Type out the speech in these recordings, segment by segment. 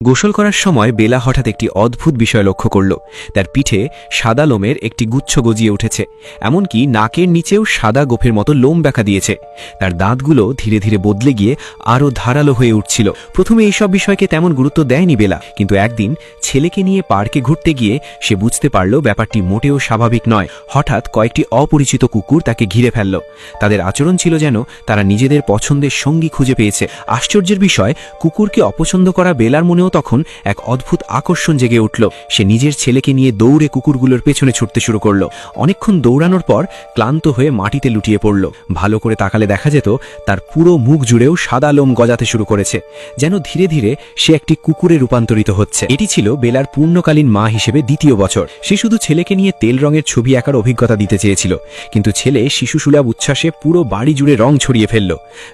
গোসল করার সময় বেলা হঠাৎ একটি অদ্ভুত বিষয় লক্ষ্য করল। তার পিঠে সাদা লোমের একটি গুচ্ছ গজিয়ে উঠেছে, এমনকি নাকের নিচেও সাদা গোফের মতো লোম দেখা দিয়েছে। তার দাঁতগুলো ধীরে ধীরে বদলে গিয়ে আরও ধারালো হয়ে উঠছিল। প্রথমে এইসব বিষয়কে তেমন গুরুত্ব দেয়নি বেলা, কিন্তু একদিন ছেলেকে নিয়ে পার্কে ঘুরতে গিয়ে সে বুঝতে পারল ব্যাপারটি মোটেও স্বাভাবিক নয়। হঠাৎ কয়েকটি অপরিচিত কুকুর তাকে ঘিরে ফেলল। তাদের আচরণ ছিল যেন তারা নিজেদের পছন্দের সঙ্গী খুঁজে পেয়েছে। আশ্চর্যের বিষয়, কুকুরকে অপছন্দ করা বেলার মনেও তখন এক অদ্ভুত আকর্ষণ জেগে উঠল। সে নিজের ছেলেকে নিয়ে দৌড়ে কুকুরগুলোর পেছনে ছুটতে শুরু করল। অনেকক্ষণ দৌড়ানোর পর ক্লান্ত হয়ে মাটিতে লুটিয়ে পড়ল। ভালো করে তাকালে দেখা যেত তার পুরো মুখ জুড়েও সাদা লোম গজাতে শুরু করেছে, যেন ধীরে ধীরে সে একটি কুকুরে রূপান্তরিত হচ্ছে। এটি ছিল বেলার পূর্ণকালীন মা হিসেবে দ্বিতীয় বছর। সে শুধু ছেলেকে নিয়ে তেল রঙের ছবি আঁকার অভিজ্ঞতা দিতে চেয়েছিল, কিন্তু ছেলে শিশুসুলভ উচ্ছ্বাসে পুরো বাড়ি জুড়ে রং ছড়িয়ে ফেলল।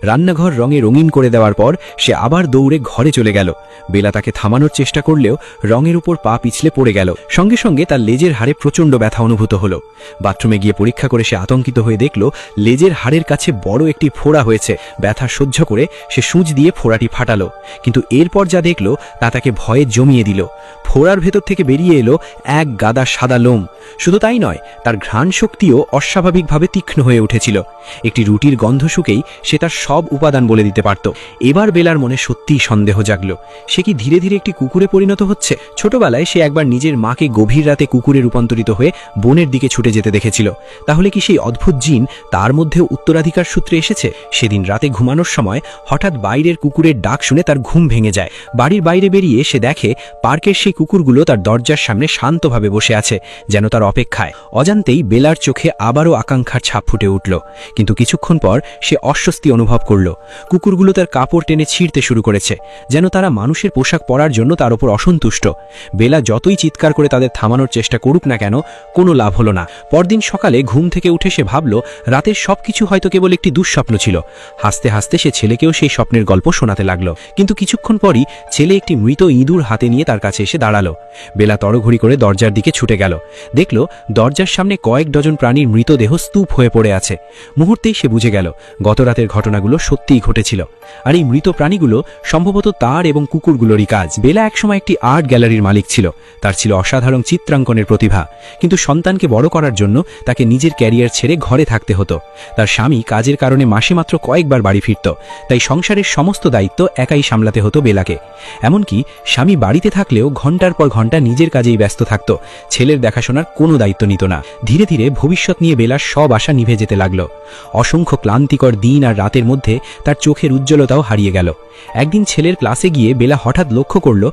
রান্নাঘর রঙে রঙিন করে দেওয়ার পর সে আবার দৌড়ে ঘরে চলে গেল। বেলা তাকে থামানোর চেষ্টা করলেও রঙের উপর পা পিছলে পড়ে গেল। সঙ্গে সঙ্গে তার লেজের হাড়ে প্রচণ্ড ব্যথা অনুভূত হলো। বাথরুমে গিয়ে পরীক্ষা করে সে আতঙ্কিত হয়ে দেখল লেজের হাড়ের কাছে বড় একটি ফোড়া হয়েছে। ব্যথা সহ্য করে সে সূচ দিয়ে ফোড়াটি ফাটালো, কিন্তু এরপর যা দেখল তা তাকে ভয়ে জমিয়ে দিল। ফোড়ার ভেতর থেকে বেরিয়ে এলো এক গাদা সাদা লোম। শুধু তাই নয়, তার ঘ্রাণ শক্তিও অস্বাভাবিকভাবে তীক্ষ্ণ হয়ে উঠেছিল। একটি রুটির গন্ধ শুকেই সে তার সব উপাদান বলে দিতে পারত। এবার বেলার মনে সত্যিই সন্দেহ জাগল, সে কি ধীরে ধীরে একটি কুকুরে পরিণত হচ্ছে? ছোটবেলায় সে একবার নিজের মাকে গভীর রাতে কুকুরে রূপান্তরিত হয়ে বনের দিকে ছুটে যেতে দেখেছিল। তাহলে কি সেই অদ্ভুত জিন তার মধ্যেও উত্তরাধিকার সূত্রে এসেছে? সেদিন রাতে ঘুমানোর সময় হঠাৎ বাইরের কুকুরের ডাক শুনে তার ঘুম ভেঙে যায়। বাড়ির বাইরে বেরিয়ে সে দেখে পার্কের সেই কুকুরগুলো তার দরজার সামনে শান্তভাবে বসে আছে, যেন তার অপেক্ষায়। অজান্তেই বেলার চোখে আবারও আকাঙ্ক্ষার ছাপ ফুটে উঠল, কিন্তু কিছুক্ষণ পর সে অস্বস্তি অনুভব করল। কুকুরগুলো তার কাপড় টেনে ছিঁড়তে শুরু করেছে, যেন তারা মানুষের পোশাক পরার জন্য তার উপর অসন্তুষ্ট। বেলা যতই চিৎকার করে তাদের থামানোর চেষ্টা করুক না কেন, কোনো লাভ হলো না। পরদিন সকালে ঘুম থেকে উঠে সে ভাবল রাতের সবকিছু হয়তো কেবল একটি দুঃস্বপ্ন ছিল। হাসতে হাসতে সে ছেলেকেও সেই স্বপ্নের গল্প শোনাতে লাগলো। কিন্তু কিছুক্ষণ পরই ছেলে একটি মৃত ইঁদুর হাতে নিয়ে তার কাছে এসে দাঁড়ালো। বেলা তড়ঘড়ি করে দরজার দিকে ছুটে গেল। দেখল দরজার সামনে কয়েক ডজন প্রাণীর মৃতদেহ স্তূপ হয়ে পড়ে আছে। মুহূর্তেই সে বুঝে গেল গত রাতের ঘটনাগুলো সত্যিই ঘটেছিল, আর এই মৃত প্রাণীগুলো সম্ভবত তার এবং কুকুরগুলোরই কাজ। বেলা একসময় একটি আর্ট গ্যালারির মালিক ছিল। তার ছিল অসাধারণ চিত্রাঙ্কনের প্রতিভা, কিন্তু সন্তানকে বড় করার জন্য তাকে নিজের ক্যারিয়ার ছেড়ে ঘরে থাকতে হতো। তার স্বামী কাজের কারণে মাসে মাত্র কয়েকবার বাড়ি ফিরত, তাই সংসারের সমস্ত দায়িত্ব একাই সামলাতে হতো বেলাকে। এমনকি স্বামী বাড়িতে থাকলেও ঘন্টার পর ঘন্টা নিজের কাজেই ব্যস্ত থাকত, ছেলের দেখাশোনার কোনো দায়িত্ব নিত না। ধীরে ধীরে ভবিষ্যৎ নিয়ে বেলার সব আশা নিভে যেতে লাগলো। অসংখ্য ক্লান্তিকর দিন আর রাতের মধ্যে তার চোখের উজ্জ্বলতাও হারিয়ে গেল। একদিন ছেলের ক্লাসে গিয়ে বেলা হঠাৎ লক্ষ্য করল